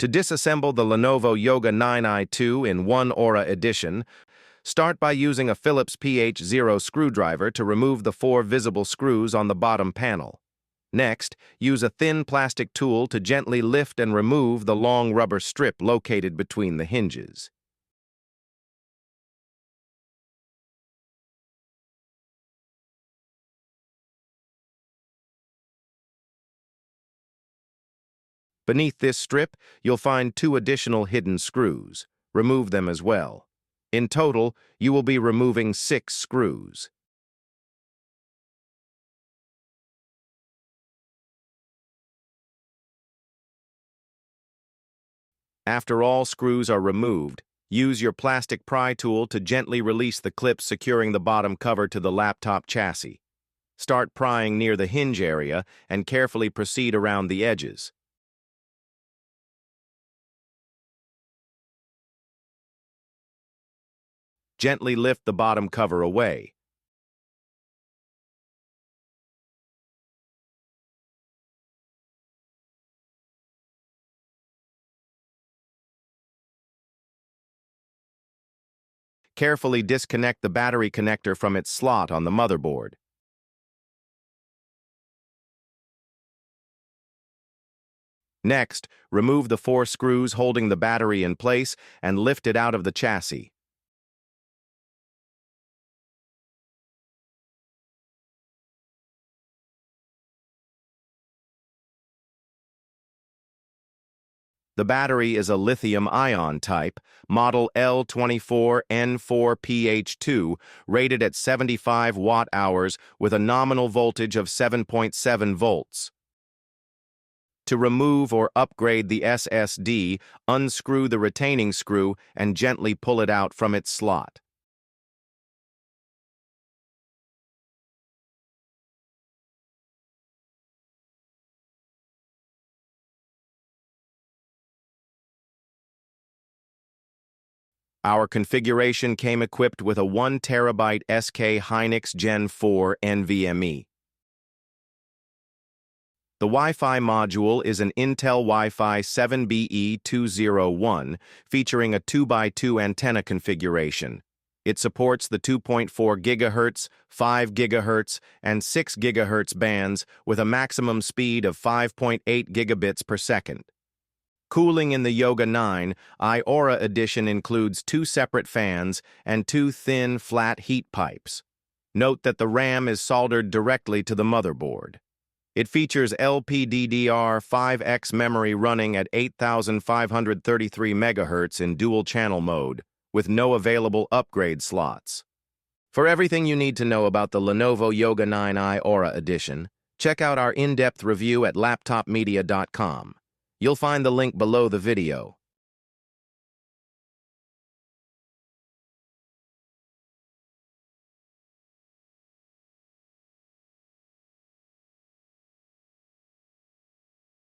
To disassemble the Lenovo Yoga 9i2 in 1 Aura edition, start by using a Phillips PH0 screwdriver to remove the 4 visible screws on the bottom panel. Next, use a thin plastic tool to gently lift and remove the long rubber strip located between the hinges. Beneath this strip, you'll find 2 additional hidden screws. Remove them as well. In total, you will be removing 6 screws. After all screws are removed, use your plastic pry tool to gently release the clips securing the bottom cover to the laptop chassis. Start prying near the hinge area and carefully proceed around the edges. Gently lift the bottom cover away. Carefully disconnect the battery connector from its slot on the motherboard. Next, remove the 4 screws holding the battery in place and lift it out of the chassis. The battery is a lithium-ion type, model L24N4PH2, rated at 75 watt-hours with a nominal voltage of 7.7 volts. To remove or upgrade the SSD, unscrew the retaining screw and gently pull it out from its slot. Our configuration came equipped with a 1 TB SK Hynix Gen 4 NVMe. The Wi-Fi module is an Intel Wi-Fi 7BE201 featuring a 2x2 antenna configuration. It supports the 2.4 GHz, 5 GHz, and 6 GHz bands with a maximum speed of 5.8 gigabits per second. Cooling in the Yoga 9i Aura edition includes 2 separate fans and 2 thin, flat heat pipes. Note that the RAM is soldered directly to the motherboard. It features LPDDR5X memory running at 8,533 MHz in dual-channel mode, with no available upgrade slots. For everything you need to know about the Lenovo Yoga 9i Aura edition, check out our in-depth review at laptopmedia.com. You'll find the link below the video.